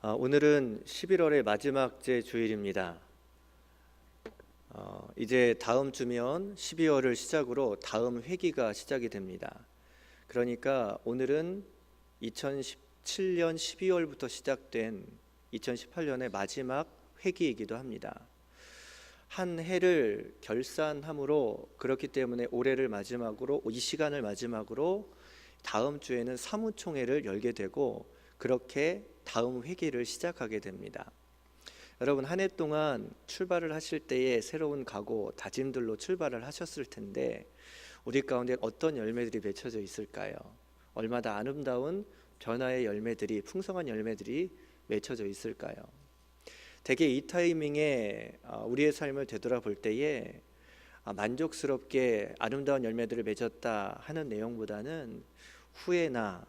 오늘은 11월의 마지막 주일입니다. 이제 다음 주면 12월을 시작으로 다음 회기가 시작이 됩니다. 그러니까 오늘은 2017년 12월부터 시작된 2018년의 마지막 회기이기도 합니다. 한 해를 결산함으로, 그렇기 때문에 올해를 마지막으로, 이 시간을 마지막으로 다음 주에는 사무총회를 열게 되고, 그렇게 다음 회기를 시작하게 됩니다. 여러분, 한 해 동안 출발을 하실 때에 새로운 각오, 다짐들로 출발을 하셨을 텐데, 우리 가운데 어떤 열매들이 맺혀져 있을까요? 얼마나 아름다운 변화의 열매들이, 풍성한 열매들이 맺혀져 있을까요? 대개 이 타이밍에 우리의 삶을 되돌아볼 때에 만족스럽게 아름다운 열매들을 맺었다 하는 내용보다는 후회나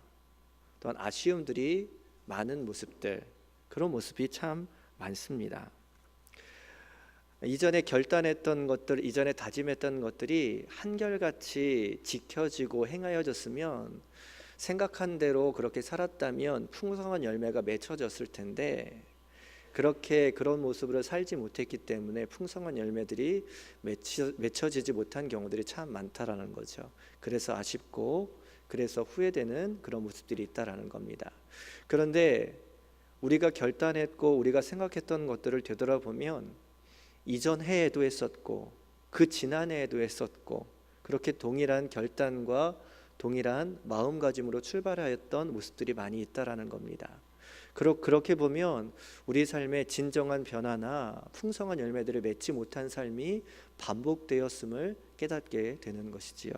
또한 아쉬움들이 많은 모습들, 그런 모습이 참 많습니다. 이전에 결단했던 것들, 이전에 다짐했던 것들이 한결같이 지켜지고 행하여졌으면, 생각한 대로 그렇게 살았다면 풍성한 열매가 맺혀졌을 텐데, 그런 모습으로 살지 못했기 때문에 풍성한 열매들이 맺혀지지 못한 경우들이 참 많다라는 거죠. 그래서 아쉽고, 그래서 후회되는 그런 모습들이 있다라는 겁니다. 그런데 우리가 결단했고 우리가 생각했던 것들을 되돌아보면 이전 해에도 했었고 그 지난해에도 했었고, 그렇게 동일한 결단과 동일한 마음가짐으로 출발하였던 모습들이 많이 있다라는 겁니다. 그렇게 보면 우리 삶의 진정한 변화나 풍성한 열매들을 맺지 못한 삶이 반복되었음을 깨닫게 되는 것이지요.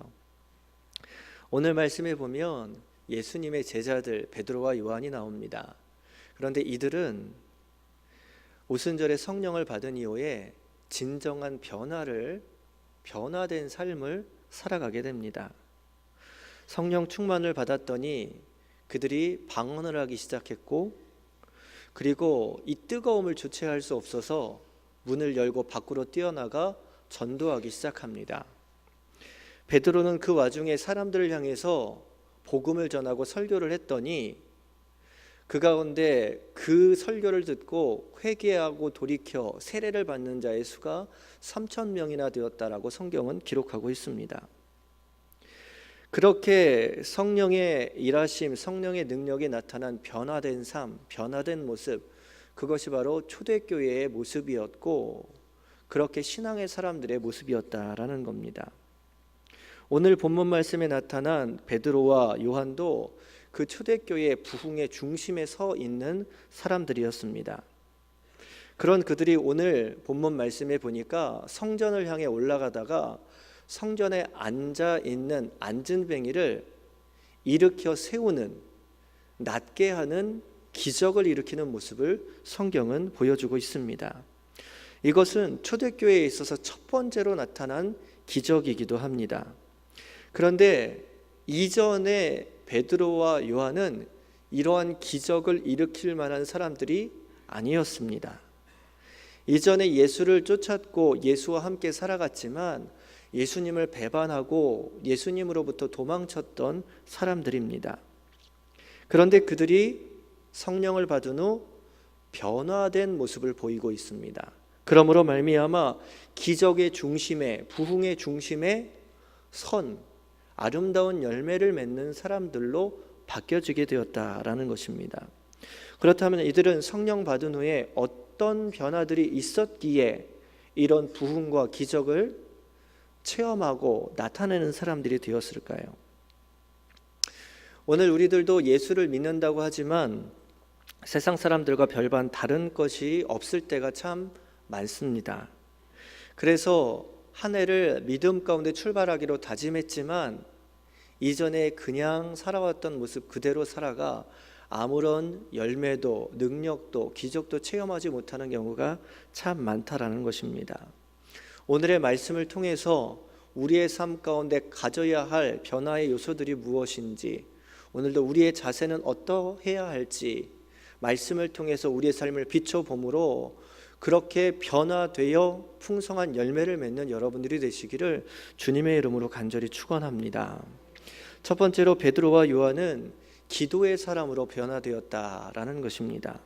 오늘 말씀에 보면 예수님의 제자들 베드로와 요한이 나옵니다. 그런데 이들은 오순절에 성령을 받은 이후에 진정한 변화된 삶을 살아가게 됩니다. 성령 충만을 받았더니 그들이 방언을 하기 시작했고, 그리고 이 뜨거움을 주체할 수 없어서 문을 열고 밖으로 뛰어나가 전도하기 시작합니다. 베드로는 그 와중에 사람들을 향해서 복음을 전하고 설교를 했더니, 그 가운데 그 설교를 듣고 회개하고 돌이켜 세례를 받는 자의 수가 3,000명이나 되었다라고 성경은 기록하고 있습니다. 그렇게 성령의 일하심, 성령의 능력이 나타난 변화된 삶, 변화된 모습, 그것이 바로 초대교회의 모습이었고, 그렇게 신앙의 사람들의 모습이었다라는 겁니다. 오늘 본문 말씀에 나타난 베드로와 요한도 그 초대교회의 부흥의 중심에 서 있는 사람들이었습니다. 그런 그들이 오늘 본문 말씀에 보니까 성전을 향해 올라가다가 성전에 앉은 뱅이를 일으켜 세우는, 낫게 하는 기적을 일으키는 모습을 성경은 보여주고 있습니다. 이것은 초대교회에 있어서 첫 번째로 나타난 기적이기도 합니다. 그런데 이전에 베드로와 요한은 이러한 기적을 일으킬 만한 사람들이 아니었습니다. 이전에 예수를 쫓았고 예수와 함께 살아갔지만 예수님을 배반하고 예수님으로부터 도망쳤던 사람들입니다. 그런데 그들이 성령을 받은 후 변화된 모습을 보이고 있습니다. 그러므로 말미암아 기적의 중심에, 부흥의 중심에 선 아름다운 열매를 맺는 사람들로 바뀌어지게 되었다라는 것입니다. 그렇다면 이들은 성령 받은 후에 어떤 변화들이 있었기에 이런 부흥과 기적을 체험하고 나타내는 사람들이 되었을까요? 오늘 우리들도 예수를 믿는다고 하지만 세상 사람들과 별반 다른 것이 없을 때가 참 많습니다. 그래서 한 해를 믿음 가운데 출발하기로 다짐했지만 이전에 그냥 살아왔던 모습 그대로 살아가 아무런 열매도 능력도 기적도 체험하지 못하는 경우가 참 많다라는 것입니다. 오늘의 말씀을 통해서 우리의 삶 가운데 가져야 할 변화의 요소들이 무엇인지, 오늘도 우리의 자세는 어떠해야 할지 말씀을 통해서 우리의 삶을 비춰봄으로 그렇게 변화되어 풍성한 열매를 맺는 여러분들이 되시기를 주님의 이름으로 간절히 축원합니다. 첫 번째로 베드로와 요한은 기도의 사람으로 변화되었다라는 것입니다.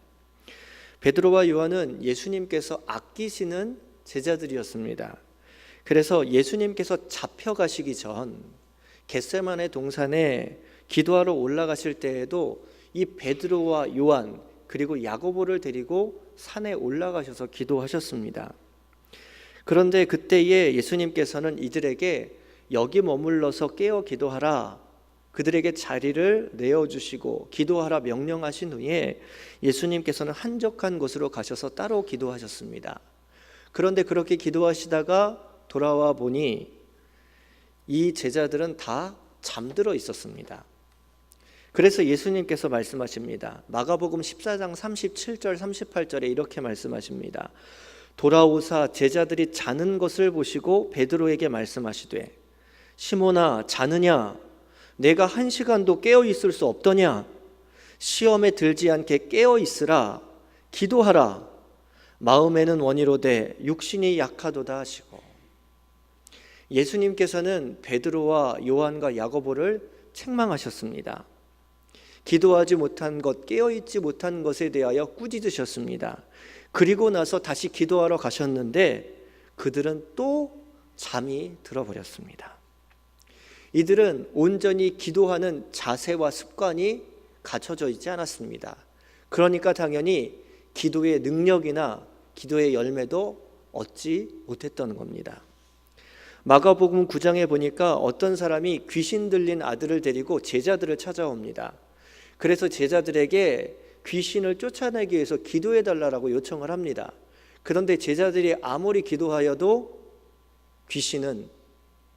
베드로와 요한은 예수님께서 아끼시는 제자들이었습니다. 그래서 예수님께서 잡혀가시기 전 겟세마네 동산에 기도하러 올라가실 때에도 이 베드로와 요한 그리고 야고보를 데리고 산에 올라가셔서 기도하셨습니다. 그런데 그때에 예수님께서는 이들에게 여기 머물러서 깨어 기도하라, 그들에게 자리를 내어주시고 기도하라 명령하신 후에 예수님께서는 한적한 곳으로 가셔서 따로 기도하셨습니다. 그런데 그렇게 기도하시다가 돌아와 보니 이 제자들은 다 잠들어 있었습니다. 그래서 예수님께서 말씀하십니다. 마가복음 14장 37절 38절에 이렇게 말씀하십니다. 돌아오사 제자들이 자는 것을 보시고 베드로에게 말씀하시되 시몬아 자느냐, 내가 1시간도 깨어 있을 수 없더냐? 시험에 들지 않게 깨어 있으라, 기도하라. 마음에는 원이로되 육신이 약하도다 하시고. 예수님께서는 베드로와 요한과 야고보를 책망하셨습니다. 기도하지 못한 것, 깨어있지 못한 것에 대하여 꾸짖으셨습니다. 그리고 나서 다시 기도하러 가셨는데 그들은 또 잠이 들어버렸습니다. 이들은 온전히 기도하는 자세와 습관이 갖춰져 있지 않았습니다. 그러니까 당연히 기도의 능력이나 기도의 열매도 얻지 못했던 겁니다. 마가복음 9장에 보니까 어떤 사람이 귀신 들린 아들을 데리고 제자들을 찾아옵니다. 그래서 제자들에게 귀신을 쫓아내기 위해서 기도해 달라고 요청을 합니다. 그런데 제자들이 아무리 기도하여도 귀신은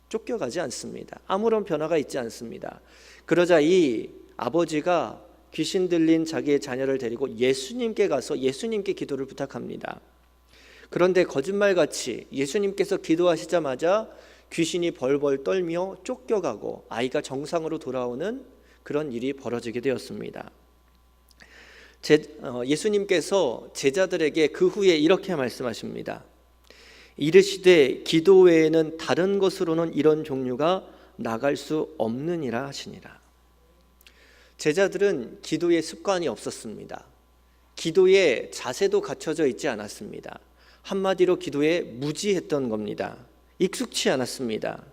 쫓겨가지 않습니다. 아무런 변화가 있지 않습니다. 그러자 이 아버지가 귀신 들린 자기의 자녀를 데리고 예수님께 가서 예수님께 기도를 부탁합니다. 그런데 거짓말같이 예수님께서 기도하시자마자 귀신이 벌벌 떨며 쫓겨가고 아이가 정상으로 돌아오는 그런 일이 벌어지게 되었습니다. 예수님께서 제자들에게 그 후에 이렇게 말씀하십니다. 이르시되 기도 외에는 다른 것으로는 이런 종류가 나갈 수 없느니라 하시니라. 제자들은 기도의 습관이 없었습니다. 기도의 자세도 갖춰져 있지 않았습니다. 한마디로 기도에 무지했던 겁니다. 익숙치 않았습니다.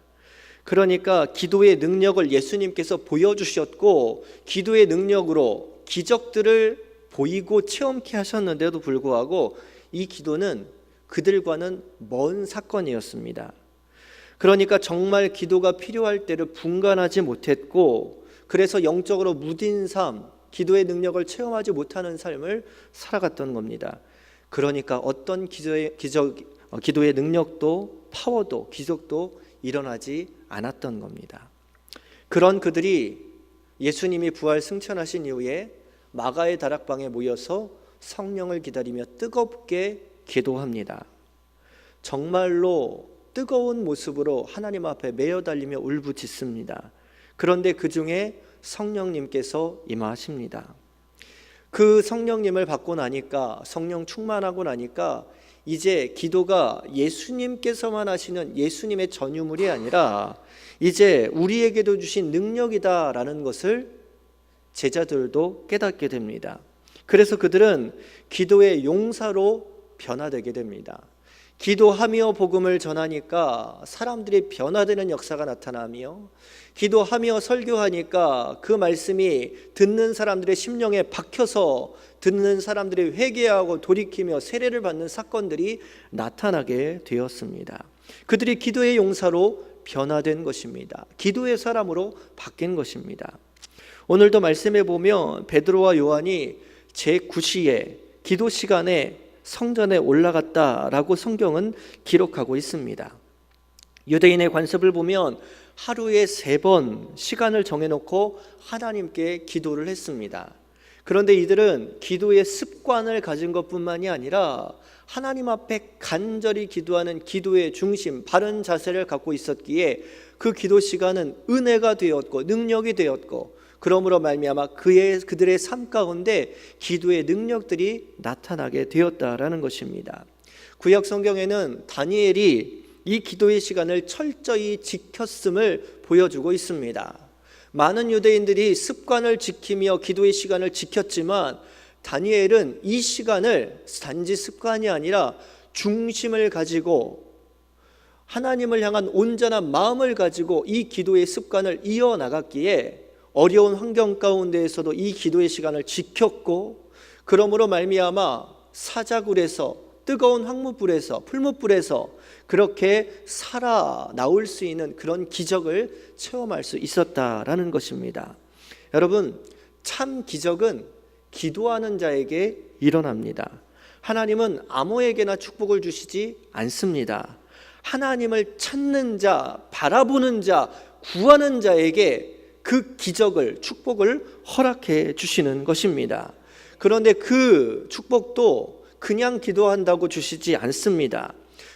그러니까 기도의 능력을 예수님께서 보여주셨고 기도의 능력으로 기적들을 보이고 체험케 하셨는데도 불구하고 이 기도는 그들과는 먼 사건이었습니다. 그러니까 정말 기도가 필요할 때를 분간하지 못했고 그래서 영적으로 무딘 삶, 기도의 능력을 체험하지 못하는 삶을 살아갔던 겁니다. 그러니까 어떤 기도의 능력도 파워도 기적도 일어나지 않았던 겁니다. 그런 그들이 예수님이 부활 승천하신 이후에 마가의 다락방에 모여서 성령을 기다리며 뜨겁게 기도합니다. 정말로 뜨거운 모습으로 하나님 앞에 매어 달리며 울부짖습니다. 그런데 그 중에 성령님께서 임하십니다. 그 성령님을 받고 나니까 성령 충만하고 나니까 이제 기도가 예수님께서만 하시는 예수님의 전유물이 아니라 이제 우리에게도 주신 능력이다라는 것을 제자들도 깨닫게 됩니다. 그래서 그들은 기도의 용사로 변화되게 됩니다. 기도하며 복음을 전하니까 사람들이 변화되는 역사가 나타나며 기도하며 설교하니까 그 말씀이 듣는 사람들의 심령에 박혀서 듣는 사람들이 회개하고 돌이키며 세례를 받는 사건들이 나타나게 되었습니다. 그들이 기도의 용사로 변화된 것입니다. 기도의 사람으로 바뀐 것입니다. 오늘도 말씀해 보면 베드로와 요한이 제9시에 기도 시간에 성전에 올라갔다라고 성경은 기록하고 있습니다. 유대인의 관습을 보면 하루에 3번 시간을 정해놓고 하나님께 기도를 했습니다. 그런데 이들은 기도의 습관을 가진 것뿐만이 아니라 하나님 앞에 간절히 기도하는 기도의 중심, 바른 자세를 갖고 있었기에 그 기도 시간은 은혜가 되었고 능력이 되었고 그러므로 말미암아 그들의 삶 가운데 기도의 능력들이 나타나게 되었다라는 것입니다. 구약 성경에는 다니엘이 이 기도의 시간을 철저히 지켰음을 보여주고 있습니다. 많은 유대인들이 습관을 지키며 기도의 시간을 지켰지만 다니엘은 이 시간을 단지 습관이 아니라 중심을 가지고 하나님을 향한 온전한 마음을 가지고 이 기도의 습관을 이어나갔기에 어려운 환경 가운데에서도 이 기도의 시간을 지켰고, 그러므로 말미암아 사자굴에서, 뜨거운 황무불에서, 풀무불에서 그렇게 살아나올 수 있는 그런 기적을 체험할 수 있었다라는 것입니다. 여러분, 참 기적은 기도하는 자에게 일어납니다. 하나님은 아무에게나 축복을 주시지 않습니다. 하나님을 찾는 자, 바라보는 자, 구하는 자에게 그 기적을, 축복을 허락해 주시는 것입니다. 그런데 그 축복도 그냥 기도한다고 주시지 않습니다.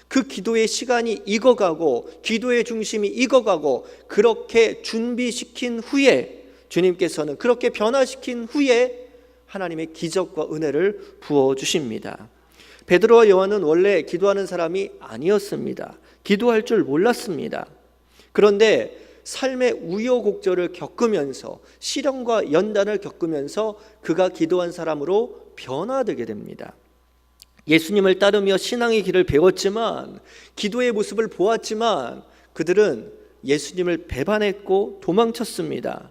그 기도의 시간이 익어가고 기도의 중심이 익어가고 그렇게 준비시킨 후에, 주님께서는 그렇게 변화시킨 후에 하나님의 기적과 은혜를 부어주십니다. 베드로와 요한은 원래 기도하는 사람이 아니었습니다. 기도할 줄 몰랐습니다. 그런데 삶의 우여곡절을 겪으면서, 시련과 연단을 겪으면서 그가 기도한 사람으로 변화되게 됩니다. 예수님을 따르며 신앙의 길을 배웠지만, 기도의 모습을 보았지만 그들은 예수님을 배반했고 도망쳤습니다.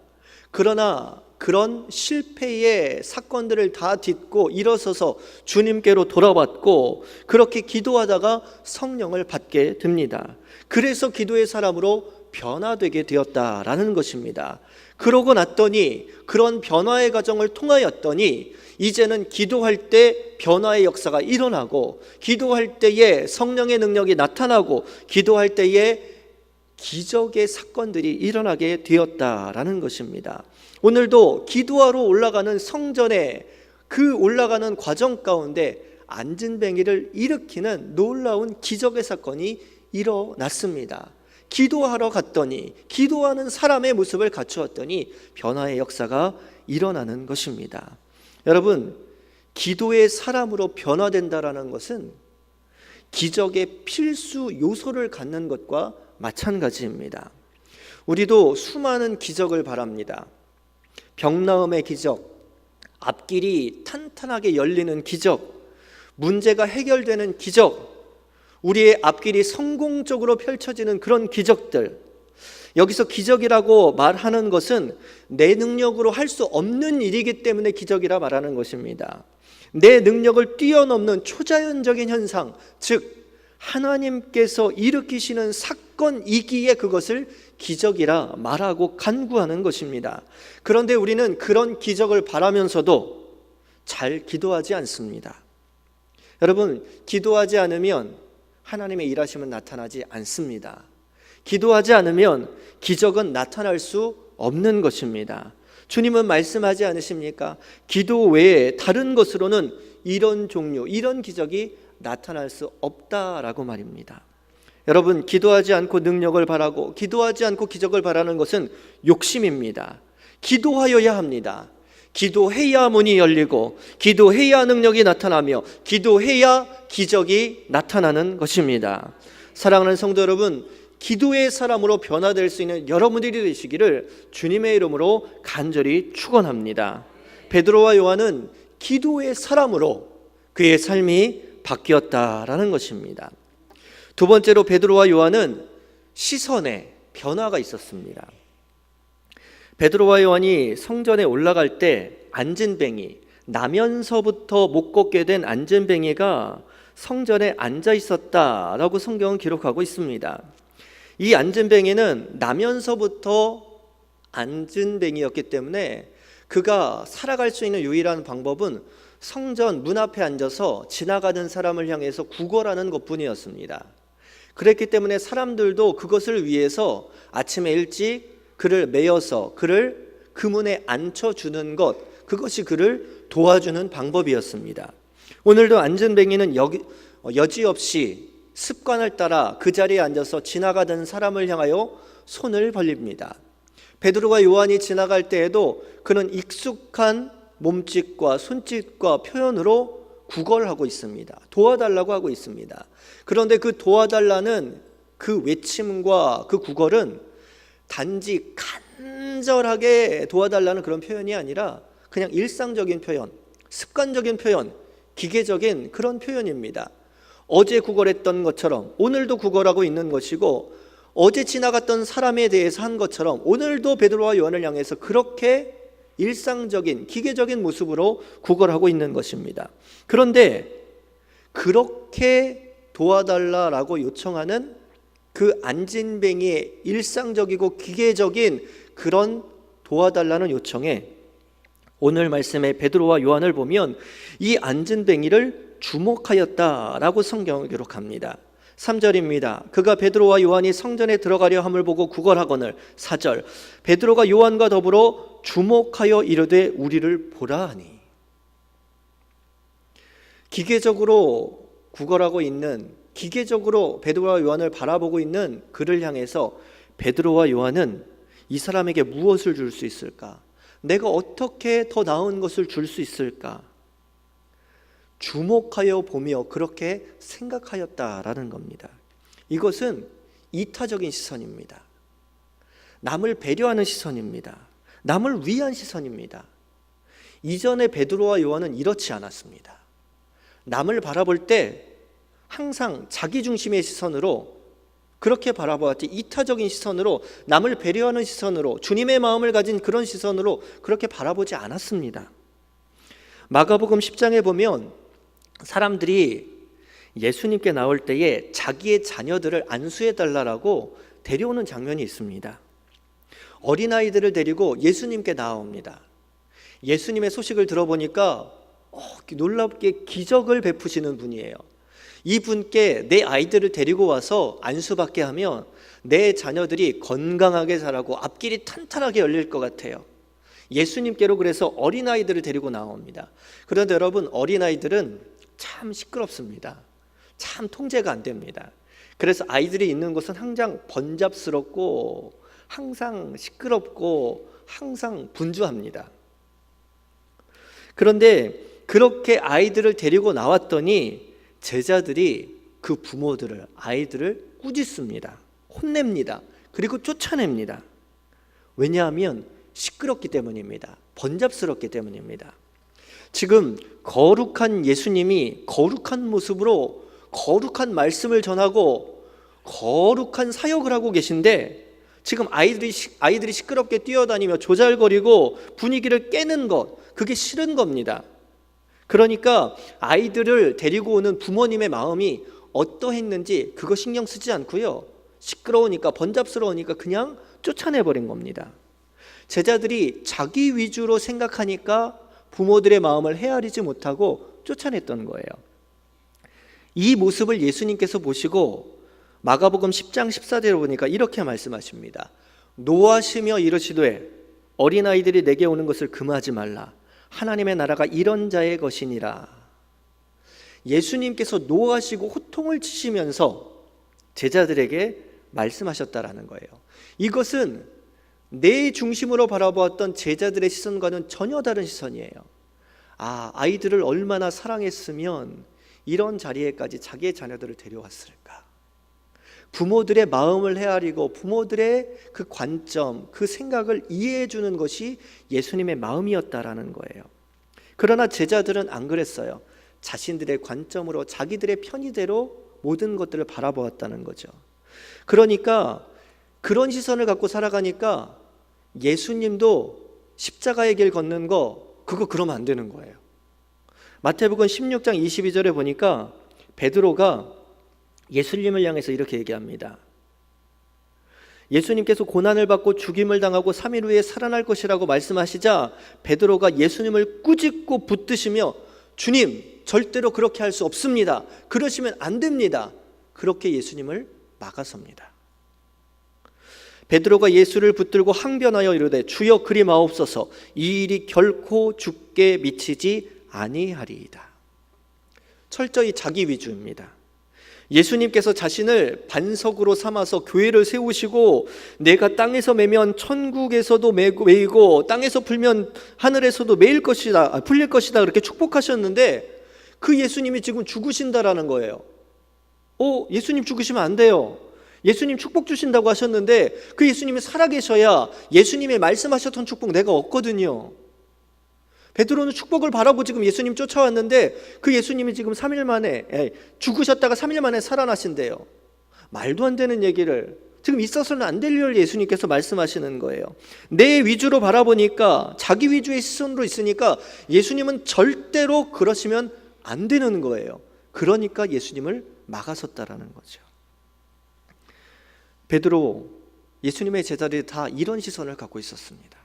그러나 그런 실패의 사건들을 다 딛고 일어서서 주님께로 돌아왔고, 그렇게 기도하다가 성령을 받게 됩니다. 그래서 기도의 사람으로 변화되게 되었다라는 것입니다. 그러고 났더니, 그런 변화의 과정을 통하였더니 이제는 기도할 때 변화의 역사가 일어나고, 기도할 때에 성령의 능력이 나타나고, 기도할 때에 기적의 사건들이 일어나게 되었다라는 것입니다. 오늘도 기도하러 올라가는 성전에, 그 올라가는 과정 가운데 안진뱅이를 일으키는 놀라운 기적의 사건이 일어났습니다. 기도하러 갔더니, 기도하는 사람의 모습을 갖추었더니 변화의 역사가 일어나는 것입니다. 여러분, 기도의 사람으로 변화된다라는 것은 기적의 필수 요소를 갖는 것과 마찬가지입니다. 우리도 수많은 기적을 바랍니다. 병 나음의 기적, 앞길이 탄탄하게 열리는 기적, 문제가 해결되는 기적, 우리의 앞길이 성공적으로 펼쳐지는 그런 기적들. 여기서 기적이라고 말하는 것은 내 능력으로 할 수 없는 일이기 때문에 기적이라 말하는 것입니다. 내 능력을 뛰어넘는 초자연적인 현상, 즉 하나님께서 일으키시는 사건이기에 그것을 기적이라 말하고 간구하는 것입니다. 그런데 우리는 그런 기적을 바라면서도 잘 기도하지 않습니다. 여러분, 기도하지 않으면 하나님의 일하심은 나타나지 않습니다. 기도하지 않으면 기적은 나타날 수 없는 것입니다. 주님은 말씀하지 않으십니까? 기도 외에 다른 것으로는 이런 종류, 이런 기적이 나타날 수 없다라고 말입니다. 여러분, 기도하지 않고 능력을 바라고, 기도하지 않고 기적을 바라는 것은 욕심입니다. 기도하여야 합니다. 기도해야 문이 열리고, 기도해야 능력이 나타나며, 기도해야 기적이 나타나는 것입니다. 사랑하는 성도 여러분, 기도의 사람으로 변화될 수 있는 여러분들이 되시기를 주님의 이름으로 간절히 축원합니다. 베드로와 요한은 기도의 사람으로 그의 삶이 바뀌었다라는 것입니다. 두 번째로 베드로와 요한은 시선에 변화가 있었습니다. 베드로와 요한이 성전에 올라갈 때 안진뱅이, 나면서부터 못 걷게 된 안진뱅이가 성전에 앉아 있었다라고 성경은 기록하고 있습니다. 이 안진뱅이는 나면서부터 안진뱅이였기 때문에 그가 살아갈 수 있는 유일한 방법은 성전 문 앞에 앉아서 지나가는 사람을 향해서 구걸하는 것뿐이었습니다. 그랬기 때문에 사람들도 그것을 위해서 아침에 일찍 그를 메어서 그를 그 문에 앉혀주는 것, 그것이 그를 도와주는 방법이었습니다. 오늘도 안진뱅이는 여지없이 습관을 따라 그 자리에 앉아서 지나가던 사람을 향하여 손을 벌립니다. 베드로와 요한이 지나갈 때에도 그는 익숙한 몸짓과 손짓과 표현으로 구걸하고 있습니다. 도와달라고 하고 있습니다. 그런데 그 도와달라는 그 외침과 그 구걸은 단지 간절하게 도와달라는 그런 표현이 아니라 그냥 일상적인 표현, 습관적인 표현, 기계적인 그런 표현입니다. 어제 구걸했던 것처럼 오늘도 구걸하고 있는 것이고, 어제 지나갔던 사람에 대해서 한 것처럼 오늘도 베드로와 요한을 향해서 그렇게 일상적인 기계적인 모습으로 구걸하고 있는 것입니다. 그런데 그렇게 도와달라라고 요청하는 그 안진뱅이의 일상적이고 기계적인 그런 도와달라는 요청에 오늘 말씀의 베드로와 요한을 보면 이 안진뱅이를 주목하였다라고 성경을 기록합니다. 3절입니다. 그가 베드로와 요한이 성전에 들어가려 함을 보고 구걸하거늘. 4절, 베드로가 요한과 더불어 주목하여 이르되 우리를 보라 하니. 기계적으로 구걸하고 있는, 기계적으로 베드로와 요한을 바라보고 있는 그를 향해서 베드로와 요한은 이 사람에게 무엇을 줄 수 있을까? 내가 어떻게 더 나은 것을 줄 수 있을까? 주목하여 보며 그렇게 생각하였다라는 겁니다. 이것은 이타적인 시선입니다. 남을 배려하는 시선입니다. 남을 위한 시선입니다. 이전에 베드로와 요한은 이렇지 않았습니다. 남을 바라볼 때 항상 자기 중심의 시선으로 그렇게 바라보았지, 이타적인 시선으로, 남을 배려하는 시선으로, 주님의 마음을 가진 그런 시선으로 그렇게 바라보지 않았습니다. 마가복음 10장에 보면 사람들이 예수님께 나올 때에 자기의 자녀들을 안수해달라고 데려오는 장면이 있습니다. 어린아이들을 데리고 예수님께 나옵니다. 예수님의 소식을 들어보니까 놀랍게 기적을 베푸시는 분이에요. 이분께 내 아이들을 데리고 와서 안수받게 하면 내 자녀들이 건강하게 자라고 앞길이 탄탄하게 열릴 것 같아요. 예수님께로 그래서 어린아이들을 데리고 나옵니다. 그런데 여러분, 어린아이들은 참 시끄럽습니다. 참 통제가 안 됩니다. 그래서 아이들이 있는 곳은 항상 번잡스럽고 항상 시끄럽고 항상 분주합니다. 그런데 그렇게 아이들을 데리고 나왔더니 제자들이 그 부모들을, 아이들을 꾸짖습니다. 혼냅니다. 그리고 쫓아냅니다. 왜냐하면 시끄럽기 때문입니다. 번잡스럽기 때문입니다. 지금 거룩한 예수님이 거룩한 모습으로 거룩한 말씀을 전하고 거룩한 사역을 하고 계신데 지금 아이들이 시끄럽게 뛰어다니며 조잘거리고 분위기를 깨는 것, 그게 싫은 겁니다. 그러니까 아이들을 데리고 오는 부모님의 마음이 어떠했는지 그거 신경 쓰지 않고요, 시끄러우니까, 번잡스러우니까 그냥 쫓아내버린 겁니다. 제자들이 자기 위주로 생각하니까 부모들의 마음을 헤아리지 못하고 쫓아냈던 거예요. 이 모습을 예수님께서 보시고 마가복음 10장 14절을 보니까 이렇게 말씀하십니다. 노하시며 이르시되 어린아이들이 내게 오는 것을 금하지 말라. 하나님의 나라가 이런 자의 것이니라. 예수님께서 노하시고 호통을 치시면서 제자들에게 말씀하셨다라는 거예요. 이것은 내 중심으로 바라보았던 제자들의 시선과는 전혀 다른 시선이에요. 아이들을 얼마나 사랑했으면 이런 자리에까지 자기의 자녀들을 데려왔을까. 부모들의 마음을 헤아리고 부모들의 그 관점, 그 생각을 이해해 주는 것이 예수님의 마음이었다라는 거예요. 그러나 제자들은 안 그랬어요. 자신들의 관점으로 자기들의 편의대로 모든 것들을 바라보았다는 거죠. 그러니까 그런 시선을 갖고 살아가니까 예수님도 십자가의 길 걷는 그거 그러면 안 되는 거예요. 마태복음 16장 22절에 보니까 베드로가 예수님을 향해서 이렇게 얘기합니다. 예수님께서 고난을 받고 죽임을 당하고 3일 후에 살아날 것이라고 말씀하시자 베드로가 예수님을 꾸짖고 붙드시며 주님, 절대로 그렇게 할 수 없습니다. 그러시면 안 됩니다. 그렇게 예수님을 막아섭니다. 베드로가 예수를 붙들고 항변하여 이르되 주여 그리 마옵소서, 이 일이 결코 죽게 미치지 아니하리이다. 철저히 자기 위주입니다. 예수님께서 자신을 반석으로 삼아서 교회를 세우시고 내가 땅에서 매면 천국에서도 매이고 땅에서 풀면 하늘에서도 풀릴 것이다 그렇게 축복하셨는데 그 예수님이 지금 죽으신다라는 거예요. 예수님 죽으시면 안 돼요. 예수님 축복 주신다고 하셨는데 그 예수님이 살아계셔야 예수님의 말씀하셨던 축복 내가 얻거든요. 베드로는 축복을 바라고 지금 예수님 쫓아왔는데 그 예수님이 지금 3일 만에 죽으셨다가 3일 만에 살아나신대요. 말도 안 되는 얘기를, 지금 있어서는 안 될 일을 예수님께서 말씀하시는 거예요. 내 위주로 바라보니까, 자기 위주의 시선으로 있으니까 예수님은 절대로 그러시면 안 되는 거예요. 그러니까 예수님을 막아섰다라는 거죠. 베드로, 예수님의 제자들이 다 이런 시선을 갖고 있었습니다.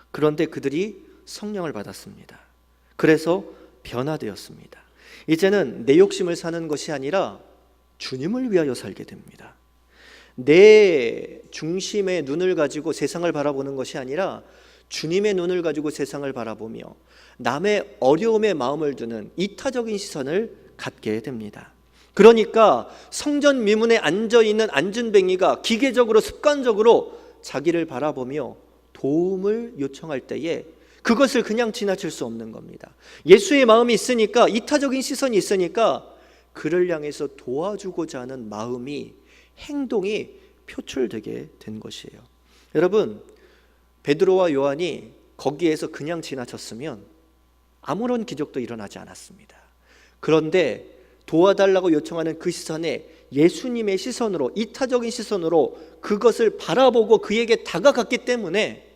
그런데 그들이 성령을 받았습니다. 그래서 변화되었습니다. 이제는 내 욕심을 사는 것이 아니라 주님을 위하여 살게 됩니다. 내 중심의 눈을 가지고 세상을 바라보는 것이 아니라 주님의 눈을 가지고 세상을 바라보며 남의 어려움에 마음을 두는 이타적인 시선을 갖게 됩니다. 그러니까 성전 미문에 앉아있는 안진뱅이가 기계적으로 습관적으로 자기를 바라보며 도움을 요청할 때에 그것을 그냥 지나칠 수 없는 겁니다. 예수의 마음이 있으니까, 이타적인 시선이 있으니까 그를 향해서 도와주고자 하는 마음이, 행동이 표출되게 된 것이에요. 여러분, 베드로와 요한이 거기에서 그냥 지나쳤으면 아무런 기적도 일어나지 않았습니다. 그런데 도와달라고 요청하는 그 시선에 예수님의 시선으로, 이타적인 시선으로 그것을 바라보고 그에게 다가갔기 때문에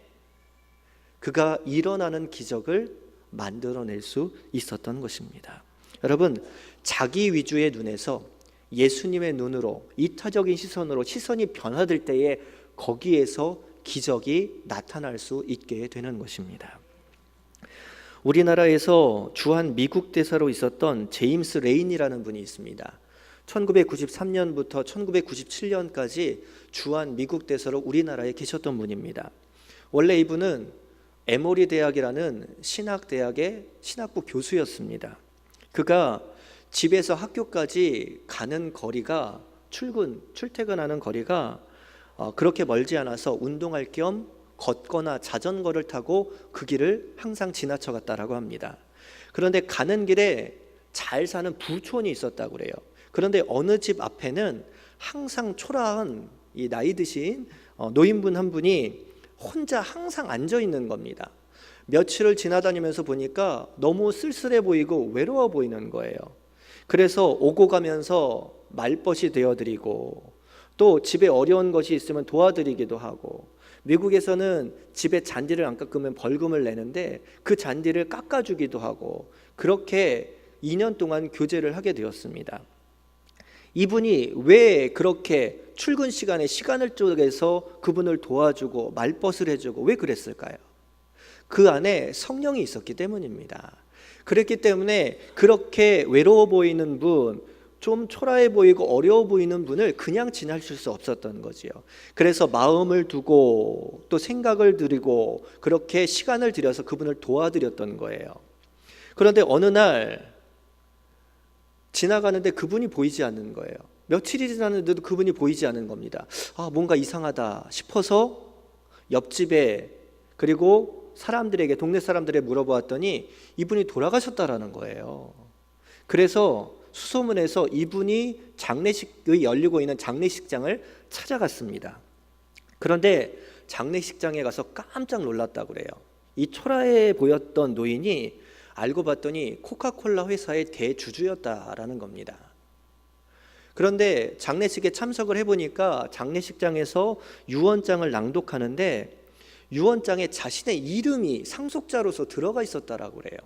그가 일어나는 기적을 만들어낼 수 있었던 것입니다. 여러분, 자기 위주의 눈에서 예수님의 눈으로, 이타적인 시선으로 시선이 변화될 때에 거기에서 기적이 나타날 수 있게 되는 것입니다. 우리나라에서 주한 미국 대사로 있었던 제임스 레인이라는 분이 있습니다. 1993년부터 1997년까지 주한 미국 대사로 우리나라에 계셨던 분입니다. 원래 이분은 에모리 대학이라는 신학대학의 신학부 교수였습니다. 그가 집에서 학교까지 가는 거리가, 출퇴근하는 거리가 그렇게 멀지 않아서 운동할 겸 걷거나 자전거를 타고 그 길을 항상 지나쳐 갔다라고 합니다. 그런데 가는 길에 잘 사는 부촌이 있었다고 그래요. 그런데 어느 집 앞에는 항상 초라한 이 나이 드신 노인분 한 분이 혼자 항상 앉아 있는 겁니다. 며칠을 지나다니면서 보니까 너무 쓸쓸해 보이고 외로워 보이는 거예요. 그래서 오고 가면서 말벗이 되어드리고, 또 집에 어려운 것이 있으면 도와드리기도 하고, 미국에서는 집에 잔디를 안 깎으면 벌금을 내는데 그 잔디를 깎아주기도 하고, 그렇게 2년 동안 교제를 하게 되었습니다. 이분이 왜 그렇게 출근 시간에 시간을 쪼개서 그분을 도와주고 말벗을 해주고 왜 그랬을까요? 그 안에 성령이 있었기 때문입니다. 그랬기 때문에 그렇게 외로워 보이는 분, 좀 초라해 보이고 어려워 보이는 분을 그냥 지나칠 수 없었던 거지요. 그래서 마음을 두고 또 생각을 들이고 그렇게 시간을 들여서 그분을 도와드렸던 거예요. 그런데 어느 날 지나가는데 그분이 보이지 않는 거예요. 며칠이 지났는데도 그분이 보이지 않는 겁니다. 뭔가 이상하다 싶어서 옆집에, 그리고 사람들에게, 동네 사람들에 물어보았더니 이분이 돌아가셨다라는 거예요. 그래서 수소문해서 이분이 장례식이 열리고 있는 장례식장을 찾아갔습니다. 그런데 장례식장에 가서 깜짝 놀랐다고 그래요. 이 초라해 보였던 노인이 알고 봤더니 코카콜라 회사의 대주주였다라는 겁니다. 그런데 장례식에 참석을 해보니까 장례식장에서 유언장을 낭독하는데 유언장에 자신의 이름이 상속자로서 들어가 있었다라고 그래요.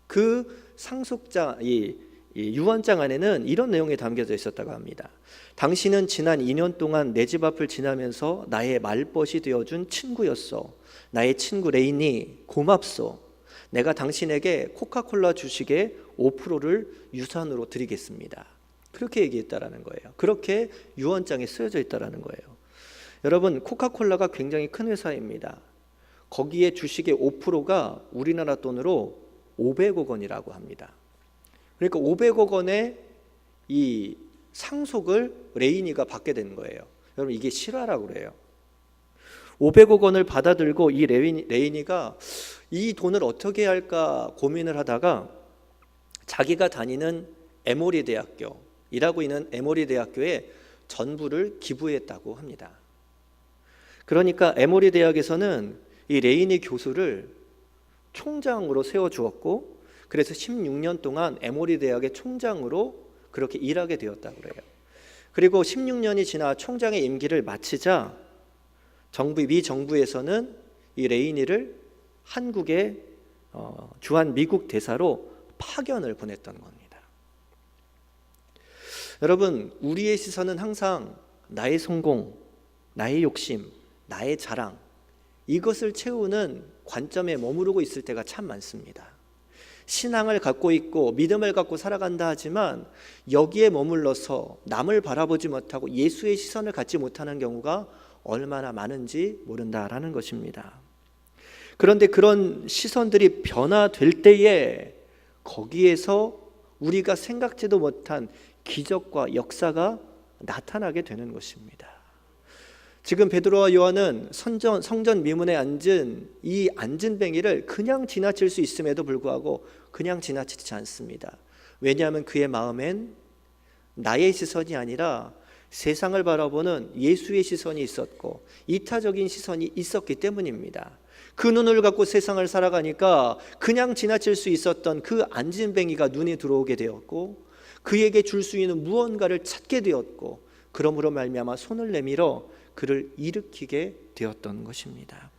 그 상속자, 이 유언장 안에는 이런 내용이 담겨져 있었다고 합니다. 당신은 지난 2년 동안 내 집 앞을 지나면서 나의 말벗이 되어준 친구였어. 나의 친구 레인이 고맙소. 내가 당신에게 코카콜라 주식의 5%를 유산으로 드리겠습니다. 그렇게 얘기했다라는 거예요. 그렇게 유언장에 쓰여져 있다라는 거예요. 여러분, 코카콜라가 굉장히 큰 회사입니다. 거기에 주식의 5%가 우리나라 돈으로 500억 원이라고 합니다. 그러니까 500억 원의 이 상속을 레이니가 받게 된 거예요. 여러분, 이게 실화라고 그래요. 500억 원을 받아들고 이 레이니가 이 돈을 어떻게 할까 고민을 하다가 자기가 다니는 에모리 대학교, 일하고 있는 에모리 대학교에 전부를 기부했다고 합니다. 그러니까 에모리 대학에서는 이 레이니 교수를 총장으로 세워주었고, 그래서 16년 동안 에모리 대학의 총장으로 그렇게 일하게 되었다고 그래요. 그리고 16년이 지나 총장의 임기를 마치자 미 정부에서는 이 레이니를 한국의 주한 미국 대사로 파견을 보냈던 겁니다. 여러분, 우리의 시선은 항상 나의 성공, 나의 욕심, 나의 자랑, 이것을 채우는 관점에 머무르고 있을 때가 참 많습니다. 신앙을 갖고 있고 믿음을 갖고 살아간다 하지만 여기에 머물러서 남을 바라보지 못하고 예수의 시선을 갖지 못하는 경우가 얼마나 많은지 모른다라는 것입니다. 그런데 그런 시선들이 변화될 때에 거기에서 우리가 생각지도 못한 기적과 역사가 나타나게 되는 것입니다. 지금 베드로와 요한은 성전 미문에 앉은 이 안진뱅이를 그냥 지나칠 수 있음에도 불구하고 그냥 지나치지 않습니다. 왜냐하면 그의 마음엔 나의 시선이 아니라 세상을 바라보는 예수의 시선이 있었고 이타적인 시선이 있었기 때문입니다. 그 눈을 갖고 세상을 살아가니까 그냥 지나칠 수 있었던 그 안진뱅이가 눈에 들어오게 되었고, 그에게 줄 수 있는 무언가를 찾게 되었고, 그러므로 말미암아 손을 내밀어 그를 일으키게 되었던 것입니다.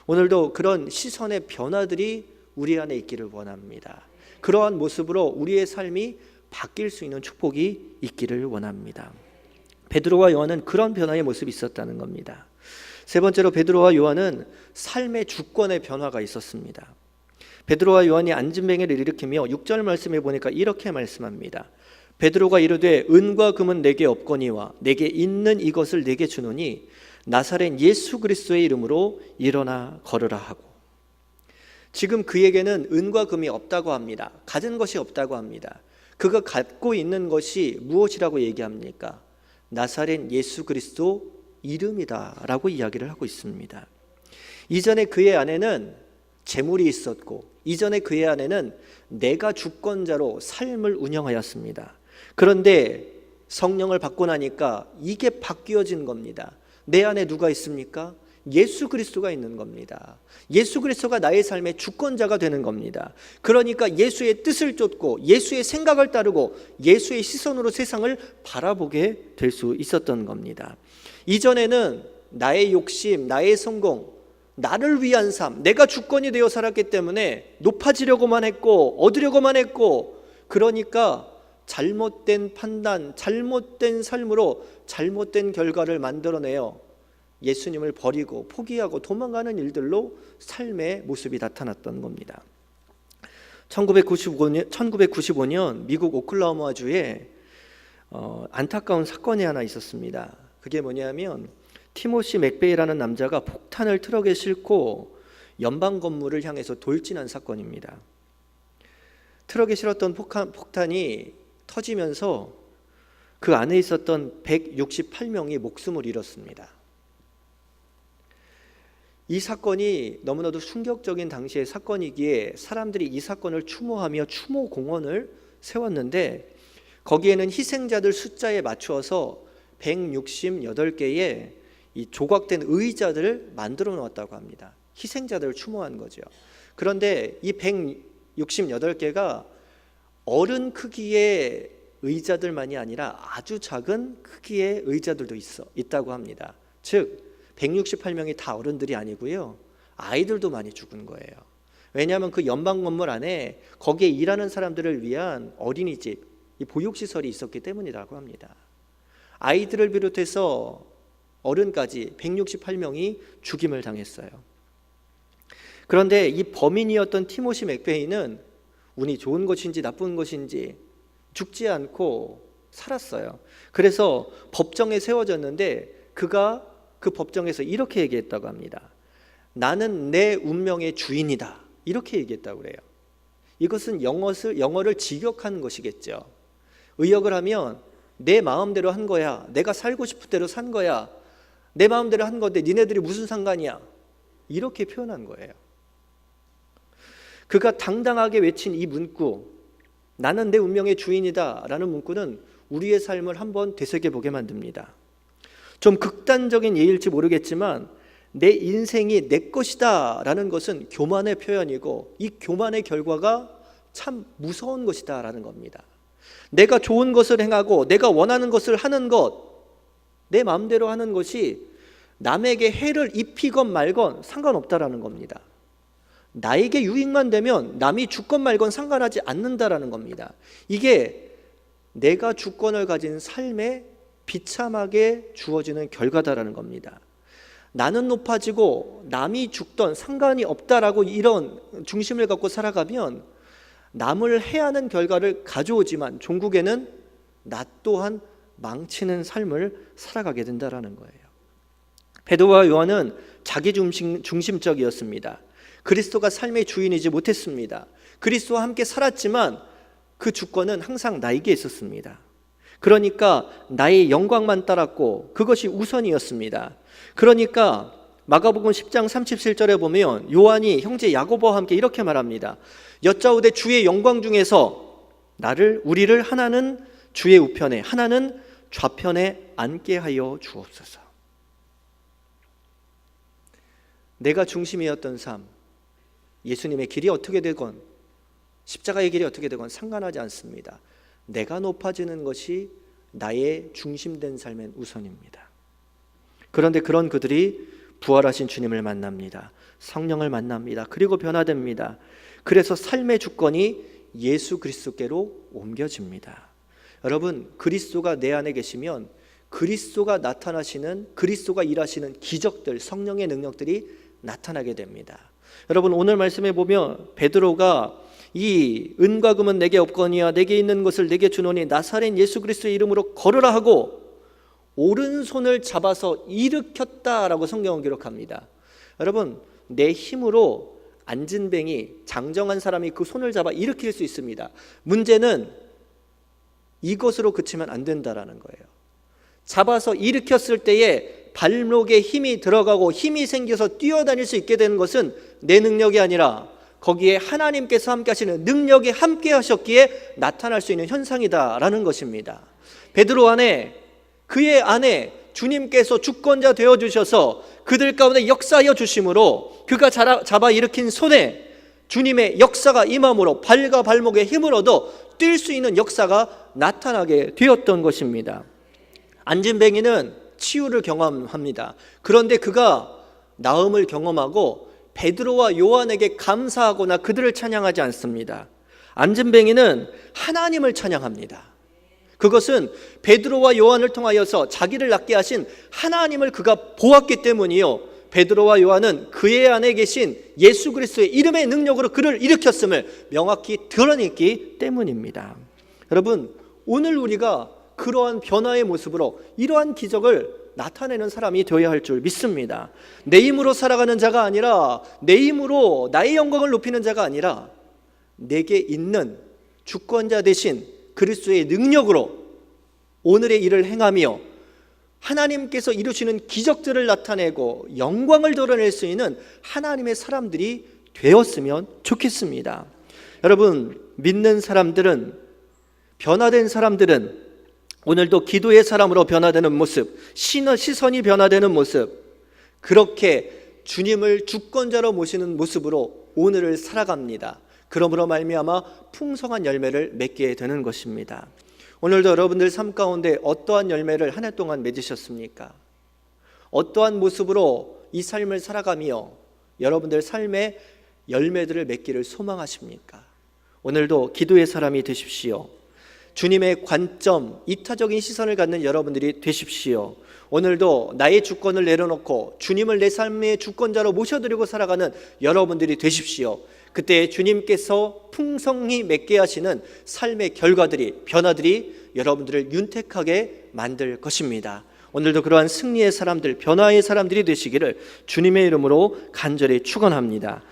오늘도 그런 시선의 변화들이 우리 안에 있기를 원합니다. 그러한 모습으로 우리의 삶이 바뀔 수 있는 축복이 있기를 원합니다. 베드로와 요한은 그런 변화의 모습이 있었다는 겁니다. 세 번째로 베드로와 요한은 삶의 주권의 변화가 있었습니다. 베드로와 요한이 안진뱅이를 일으키며 6절 말씀에 보니까 이렇게 말씀합니다. 베드로가 이르되 은과 금은 내게 없거니와 내게 있는 이것을 내게 주노니 나사렛 예수 그리스도의 이름으로 일어나 걸으라 하고. 지금 그에게는 은과 금이 없다고 합니다. 가진 것이 없다고 합니다. 그가 갖고 있는 것이 무엇이라고 얘기합니까? 나사렛 예수 그리스도 이름이다 라고 이야기를 하고 있습니다. 이전에 그의 안에는 재물이 있었고, 이전에 그의 안에는 내가 주권자로 삶을 운영하였습니다. 그런데 성령을 받고 나니까 이게 바뀌어진 겁니다. 내 안에 누가 있습니까? 예수 그리스도가 있는 겁니다. 예수 그리스도가 나의 삶의 주권자가 되는 겁니다. 그러니까 예수의 뜻을 쫓고 예수의 생각을 따르고 예수의 시선으로 세상을 바라보게 될 수 있었던 겁니다. 이전에는 나의 욕심, 나의 성공, 나를 위한 삶, 내가 주권이 되어 살았기 때문에 높아지려고만 했고 얻으려고만 했고, 그러니까 잘못된 판단, 잘못된 삶으로 잘못된 결과를 만들어내어 예수님을 버리고 포기하고 도망가는 일들로 삶의 모습이 나타났던 겁니다. 1995년 미국 오클라호마주에 안타까운 사건이 하나 있었습니다. 그게 뭐냐면 티모시 맥베이라는 남자가 폭탄을 트럭에 싣고 연방 건물을 향해서 돌진한 사건입니다. 트럭에 실었던 폭탄이 터지면서 그 안에 있었던 168명이 목숨을 잃었습니다. 이 사건이 너무나도 충격적인 당시의 사건이기에 사람들이 이 사건을 추모하며 추모 공원을 세웠는데, 거기에는 희생자들 숫자에 맞추어서 168개의 이 조각된 의자들을 만들어 놓았다고 합니다. 희생자들을 추모한 거죠. 그런데 이 168개가 어른 크기의 의자들만이 아니라 아주 작은 크기의 의자들도 있다고 합니다. 즉 168명이 다 어른들이 아니고요, 아이들도 많이 죽은 거예요. 왜냐하면 그 연방 건물 안에 거기에 일하는 사람들을 위한 어린이집, 이 보육시설이 있었기 때문이라고 합니다. 아이들을 비롯해서 어른까지 168명이 죽임을 당했어요. 그런데 이 범인이었던 티모시 맥베이는 운이 좋은 것인지 나쁜 것인지 죽지 않고 살았어요. 그래서 법정에 세워졌는데 그가 그 법정에서 이렇게 얘기했다고 합니다. 나는 내 운명의 주인이다, 이렇게 얘기했다고 그래요. 이것은 영어를 직역한 것이겠죠. 의역을 하면 내 마음대로 한 거야, 내가 살고 싶은 대로 산 거야, 내 마음대로 한 건데 니네들이 무슨 상관이야, 이렇게 표현한 거예요. 그가 당당하게 외친 이 문구, 나는 내 운명의 주인이다 라는 문구는 우리의 삶을 한번 되새겨보게 만듭니다. 좀 극단적인 예일지 모르겠지만 내 인생이 내 것이다 라는 것은 교만의 표현이고, 이 교만의 결과가 참 무서운 것이다 라는 겁니다. 내가 좋은 것을 행하고 내가 원하는 것을 하는 것, 내 마음대로 하는 것이 남에게 해를 입히건 말건 상관없다라는 겁니다. 나에게 유익만 되면 남이 죽건 말건 상관하지 않는다라는 겁니다. 이게 내가 주권을 가진 삶에 비참하게 주어지는 결과다라는 겁니다. 나는 높아지고 남이 죽던 상관이 없다라고 이런 중심을 갖고 살아가면 남을 해하는 결과를 가져오지만 종국에는 나 또한 망치는 삶을 살아가게 된다라는 거예요. 베드로와 요한은 자기 중심적이었습니다. 그리스도가 삶의 주인이지 못했습니다. 그리스도와 함께 살았지만 그 주권은 항상 나에게 있었습니다. 그러니까 나의 영광만 따랐고 그것이 우선이었습니다. 그러니까 마가복음 10장 37절에 보면 요한이 형제 야고보와 함께 이렇게 말합니다. 여짜오되 주의 영광 중에서 우리를 하나는 주의 우편에 하나는 좌편에 앉게 하여 주옵소서. 내가 중심이었던 삶, 예수님의 길이 어떻게 되건 십자가의 길이 어떻게 되건 상관하지 않습니다. 내가 높아지는 것이 나의 중심된 삶의 우선입니다. 그런데 그런 그들이 부활하신 주님을 만납니다. 성령을 만납니다. 그리고 변화됩니다. 그래서 삶의 주권이 예수 그리스도께로 옮겨집니다. 여러분, 그리스도가 내 안에 계시면 그리스도가 나타나시는, 그리스도가 일하시는 기적들, 성령의 능력들이 나타나게 됩니다. 여러분, 오늘 말씀에 보면 베드로가 이 은과 금은 내게 없거니와 내게 있는 것을 내게 주노니 나사렛 예수 그리스도의 이름으로 걸으라 하고 오른손을 잡아서 일으켰다라고 성경은 기록합니다. 여러분, 내 힘으로 안진뱅이, 장정한 사람이 그 손을 잡아 일으킬 수 있습니다. 문제는 이것으로 그치면 안 된다라는 거예요. 잡아서 일으켰을 때에 발목에 힘이 들어가고 힘이 생겨서 뛰어다닐 수 있게 되는 것은 내 능력이 아니라 거기에 하나님께서 함께 하시는 능력이 함께 하셨기에 나타날 수 있는 현상이다라는 것입니다. 베드로 안에, 그의 안에 주님께서 주권자 되어주셔서 그들 가운데 역사하여 주심으로 그가 잡아 일으킨 손에 주님의 역사가 임함으로 발과 발목에 힘을 얻어 뛸 수 있는 역사가 나타나게 되었던 것입니다. 안진뱅이는 치유를 경험합니다. 그런데 그가 나음을 경험하고 베드로와 요한에게 감사하거나 그들을 찬양하지 않습니다. 안진뱅이는 하나님을 찬양합니다. 그것은 베드로와 요한을 통하여서 자기를 낫게 하신 하나님을 그가 보았기 때문이요, 베드로와 요한은 그의 안에 계신 예수 그리스도의 이름의 능력으로 그를 일으켰음을 명확히 드러냈기 때문입니다. 여러분, 오늘 우리가 그러한 변화의 모습으로 이러한 기적을 나타내는 사람이 되어야 할 줄 믿습니다. 내 힘으로 살아가는 자가 아니라, 내 힘으로 나의 영광을 높이는 자가 아니라 내게 있는 주권자 되신 그리스도의 능력으로 오늘의 일을 행하며 하나님께서 이루시는 기적들을 나타내고 영광을 드러낼 수 있는 하나님의 사람들이 되었으면 좋겠습니다. 여러분, 믿는 사람들은, 변화된 사람들은 오늘도 기도의 사람으로 변화되는 모습, 시선이 변화되는 모습, 그렇게 주님을 주권자로 모시는 모습으로 오늘을 살아갑니다. 그러므로 말미암아 풍성한 열매를 맺게 되는 것입니다. 오늘도 여러분들 삶 가운데 어떠한 열매를 한 해 동안 맺으셨습니까? 어떠한 모습으로 이 삶을 살아가며 여러분들 삶의 열매들을 맺기를 소망하십니까? 오늘도 기도의 사람이 되십시오. 주님의 관점, 이타적인 시선을 갖는 여러분들이 되십시오. 오늘도 나의 주권을 내려놓고 주님을 내 삶의 주권자로 모셔드리고 살아가는 여러분들이 되십시오. 그때 주님께서 풍성히 맺게 하시는 삶의 결과들이, 변화들이 여러분들을 윤택하게 만들 것입니다. 오늘도 그러한 승리의 사람들, 변화의 사람들이 되시기를 주님의 이름으로 간절히 축원합니다.